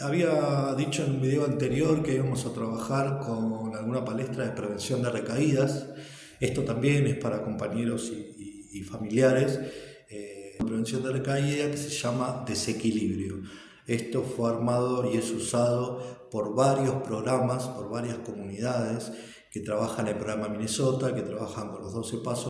Había dicho en un video anterior que íbamos a trabajar con alguna palestra de prevención de recaídas. Esto también es para compañeros y familiares. Prevención de recaída que se llama desequilibrio. Esto fue armado y es usado por varios programas, por varias comunidades que trabajan en el programa Minnesota, que trabajan con los 12 pasos.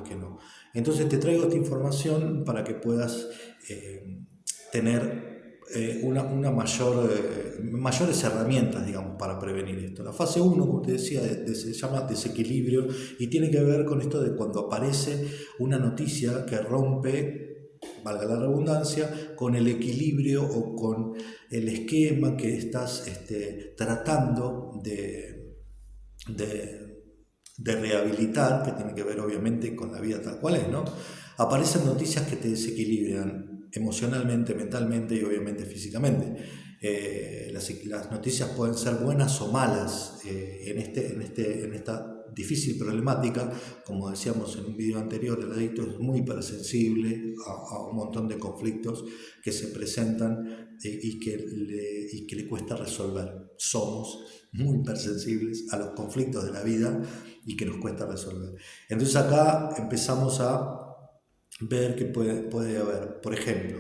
Que no. Entonces te traigo esta información para que puedas tener mayores herramientas, digamos, para prevenir esto. La fase 1, como te decía, se llama desequilibrio y tiene que ver con esto de cuando aparece una noticia que rompe, valga la redundancia, con el equilibrio o con el esquema que estás tratando de rehabilitar, que tiene que ver obviamente con la vida tal cual es, ¿no? Aparecen noticias que te desequilibran emocionalmente, mentalmente y obviamente físicamente. Las noticias pueden ser buenas o malas en esta difícil problemática. Como decíamos en un video anterior, el adicto es muy hipersensible a un montón de conflictos que se presentan y que le cuesta resolver. Somos muy hipersensibles a los conflictos de la vida y que nos cuesta resolver. Entonces acá empezamos a ver que puede haber, por ejemplo,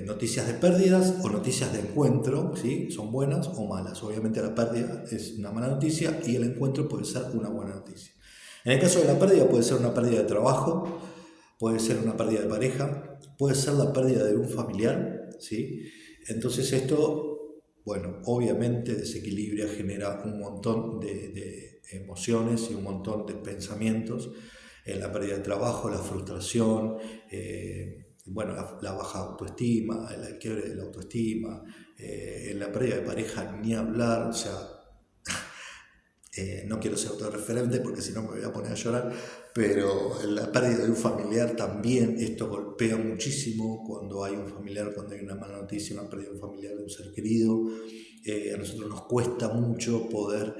noticias de pérdidas o noticias de encuentro, ¿sí? Son buenas o malas. Obviamente la pérdida es una mala noticia y el encuentro puede ser una buena noticia. En el caso de la pérdida puede ser una pérdida de trabajo, puede ser una pérdida de pareja, puede ser la pérdida de un familiar, ¿sí? Entonces esto, bueno, obviamente desequilibra, genera un montón de emociones y un montón de pensamientos. La pérdida de trabajo, la frustración, bueno, la baja autoestima, el quiebre de la autoestima, la pérdida de pareja, ni hablar, o sea, no quiero ser autorreferente porque si no me voy a poner a llorar, pero la pérdida de un familiar también, esto golpea muchísimo cuando hay un familiar, cuando hay una mala noticia, una pérdida de un familiar, de un ser querido. A nosotros nos cuesta mucho poder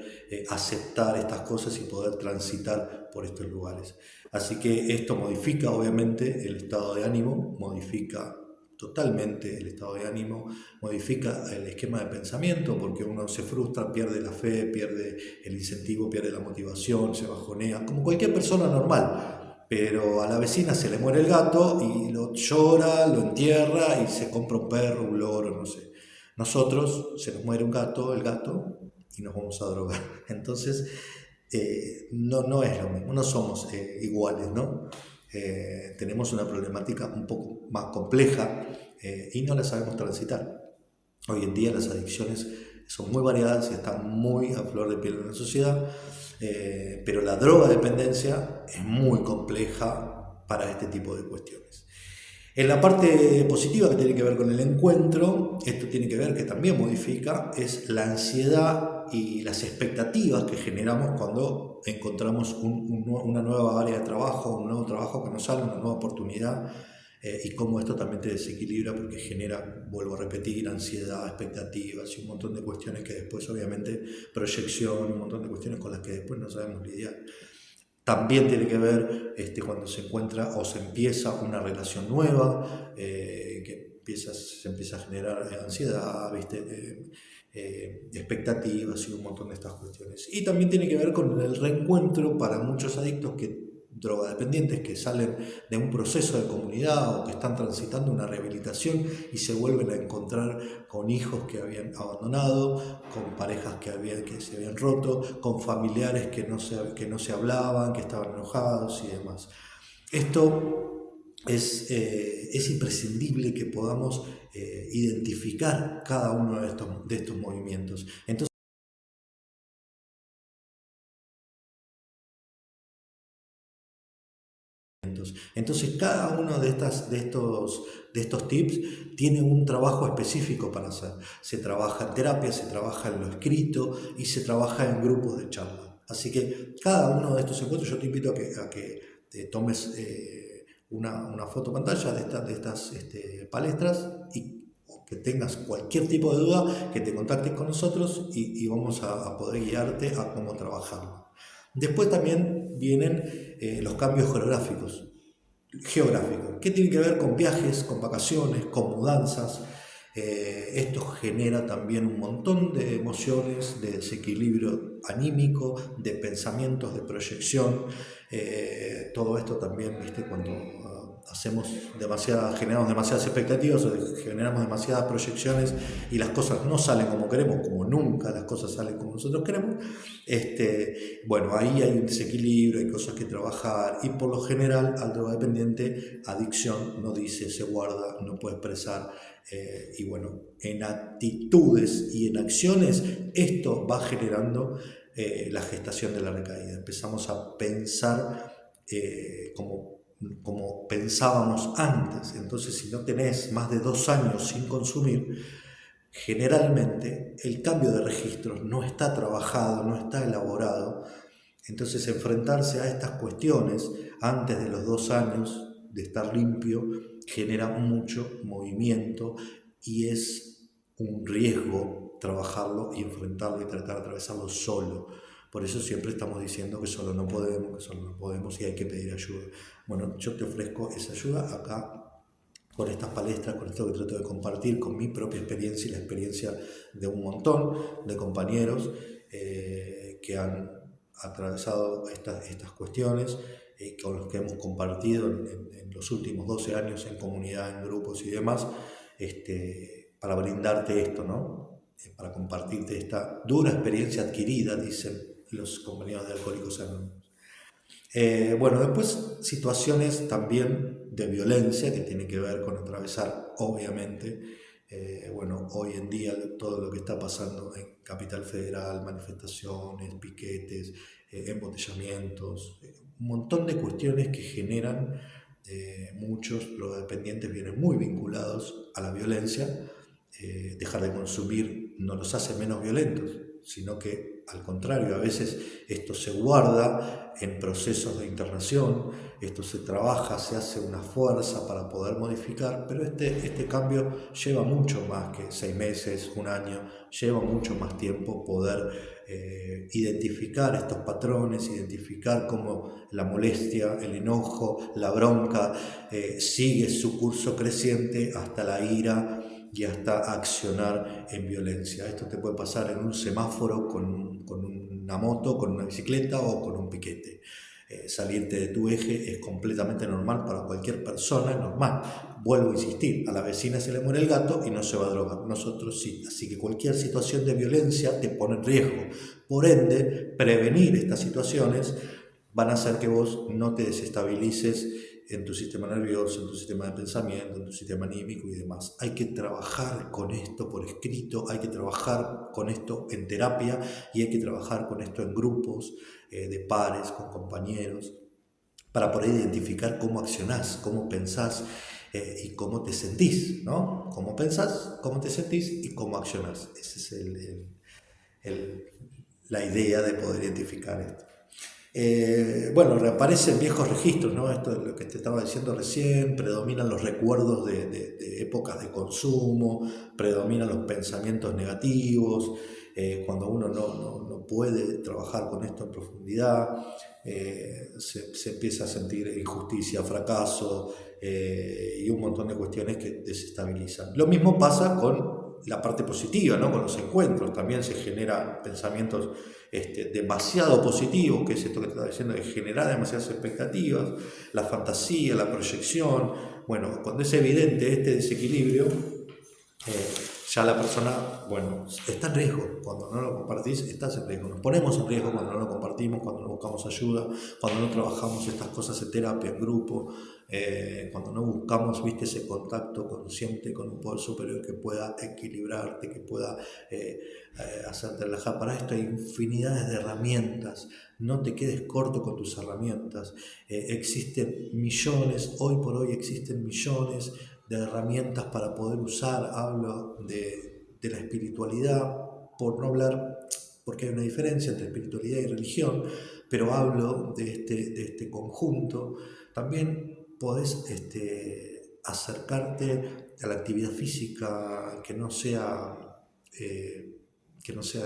aceptar estas cosas y poder transitar por estos lugares. Así que esto modifica obviamente el estado de ánimo, modifica totalmente el estado de ánimo, modifica el esquema de pensamiento porque uno se frustra, pierde la fe, pierde el incentivo, pierde la motivación, se bajonea, como cualquier persona normal. Pero a la vecina se le muere el gato y lo llora, lo entierra y se compra un perro, un loro, no sé. Nosotros se nos muere el gato, y nos vamos a drogar. Entonces, no es lo mismo, no somos iguales, ¿no? Tenemos una problemática un poco más compleja y no la sabemos transitar. Hoy en día las adicciones son muy variadas y están muy a flor de piel en la sociedad, pero la drogadependencia es muy compleja para este tipo de cuestiones. En la parte positiva que tiene que ver con el encuentro, esto tiene que ver que también modifica, es la ansiedad y las expectativas que generamos cuando encontramos una nueva área de trabajo, un nuevo trabajo que nos sale, una nueva oportunidad, y cómo esto también te desequilibra porque genera, vuelvo a repetir, ansiedad, expectativas y un montón de cuestiones que después obviamente proyección, un montón de cuestiones con las que después no sabemos lidiar. También tiene que ver cuando se encuentra o se empieza una relación nueva, que se empieza a generar ansiedad, expectativas y un montón de estas cuestiones. Y también tiene que ver con el reencuentro para muchos adictos drogadependientes que salen de un proceso de comunidad o que están transitando una rehabilitación y se vuelven a encontrar con hijos que habían abandonado, con parejas que se habían roto, con familiares que no se hablaban, que estaban enojados y demás. Esto es imprescindible que podamos identificar cada uno de estos movimientos. Entonces cada uno de estos tips tiene un trabajo específico para hacer. Se trabaja en terapia, se trabaja en lo escrito y se trabaja en grupos de charla. Así que cada uno de estos encuentros yo te invito a que te tomes una foto pantalla de estas palestras y que tengas cualquier tipo de duda, que te contactes con nosotros y vamos a poder guiarte a cómo trabajarlo. Después también vienen los cambios geográficos. ¿Qué tiene que ver con viajes, con vacaciones, con mudanzas? Esto genera también un montón de emociones, de desequilibrio anímico, de pensamientos, de proyección. Todo esto también, ¿viste? Cuando generamos demasiadas expectativas o generamos demasiadas proyecciones y las cosas no salen como queremos, como nunca las cosas salen como nosotros queremos, bueno, ahí hay un desequilibrio, hay cosas que trabajar, y por lo general al drogodependiente adicción no dice, se guarda, no puede expresar, y bueno, en actitudes y en acciones esto va generando la gestación de la recaída. Empezamos a pensar como pensábamos antes. Entonces, si no tenés más de 2 años sin consumir, generalmente el cambio de registros no está trabajado, no está elaborado. Entonces, enfrentarse a estas cuestiones antes de los 2 años de estar limpio genera mucho movimiento y es un riesgo trabajarlo y enfrentarlo y tratar de atravesarlo solo. Por eso siempre estamos diciendo que solo no podemos y hay que pedir ayuda. Bueno, yo te ofrezco esa ayuda acá con estas palestras, con esto que trato de compartir, con mi propia experiencia y la experiencia de un montón de compañeros que han atravesado estas cuestiones, con los que hemos compartido en los últimos 12 años en comunidad, en grupos y demás, para brindarte esto, ¿no? Para compartirte esta dura experiencia adquirida, dicen los compañeros de Alcohólicos Anónimos. Bueno, después situaciones también de violencia que tienen que ver con atravesar, obviamente, bueno, hoy en día todo lo que está pasando en Capital Federal, manifestaciones, piquetes, embotellamientos, un montón de cuestiones que generan, muchos drogodependientes vienen muy vinculados a la violencia. Dejar de consumir no los hace menos violentos, sino que al contrario, a veces esto se guarda en procesos de internación, esto se trabaja, se hace una fuerza para poder modificar, pero este cambio lleva mucho más que 6 meses, 1 año, lleva mucho más tiempo poder identificar estos patrones, identificar cómo la molestia, el enojo, la bronca sigue su curso creciente hasta la ira y hasta accionar en violencia. Esto te puede pasar en un semáforo con una moto, con una bicicleta o con un piquete. Salirte de tu eje es completamente normal para cualquier persona, es normal. Vuelvo a insistir, a la vecina se le muere el gato y no se va a drogar, nosotros sí. Así que cualquier situación de violencia te pone en riesgo. Por ende, prevenir estas situaciones van a hacer que vos no te desestabilices en tu sistema nervioso, en tu sistema de pensamiento, en tu sistema anímico y demás. Hay que trabajar con esto por escrito, hay que trabajar con esto en terapia y hay que trabajar con esto en grupos de pares, con compañeros, para poder identificar cómo accionás, cómo pensás y cómo te sentís, ¿no? Cómo pensás, cómo te sentís y cómo accionás. Esa es la idea de poder identificar esto. Bueno, reaparecen viejos registros, ¿no? Esto es lo que te estaba diciendo recién, predominan los recuerdos de épocas de consumo, predominan los pensamientos negativos, cuando uno no puede trabajar con esto en profundidad, se empieza a sentir injusticia, fracaso y un montón de cuestiones que desestabilizan. Lo mismo pasa con la parte positiva, ¿no? Con los encuentros también se generan pensamientos demasiado positivos, que es esto que te estaba diciendo, de generar demasiadas expectativas, la fantasía, la proyección. Bueno, cuando es evidente este desequilibrio, ya la persona, bueno, está en riesgo. Cuando no lo compartís, estás en riesgo. Nos ponemos en riesgo cuando no lo compartimos, cuando no buscamos ayuda, cuando no trabajamos estas cosas en terapia, en grupo, cuando no buscamos, viste, ese contacto consciente con un poder superior que pueda equilibrarte, que pueda hacerte relajar. Para esto hay infinidades de herramientas. No te quedes corto con tus herramientas. Existen millones, hoy por hoy existen millones de herramientas para poder usar. Hablo de la espiritualidad, por no hablar, porque hay una diferencia entre espiritualidad y religión, pero hablo de este conjunto. También podés acercarte a la actividad física que no sea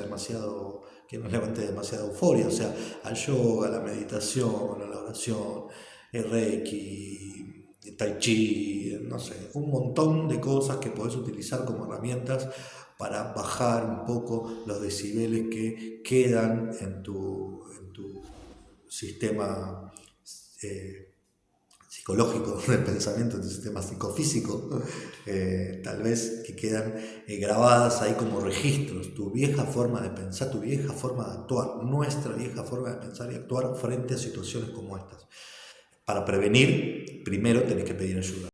demasiado, que nos levante demasiada euforia, o sea, al yoga, a la meditación, a la oración, el reiki, el tai chi, no sé, un montón de cosas que podés utilizar como herramientas para bajar un poco los decibeles que quedan en tu sistema eh, psicológico del pensamiento, del sistema psicofísico, tal vez que quedan grabadas ahí como registros, tu vieja forma de pensar, tu vieja forma de actuar, nuestra vieja forma de pensar y actuar frente a situaciones como estas. Para prevenir, primero tenés que pedir ayuda.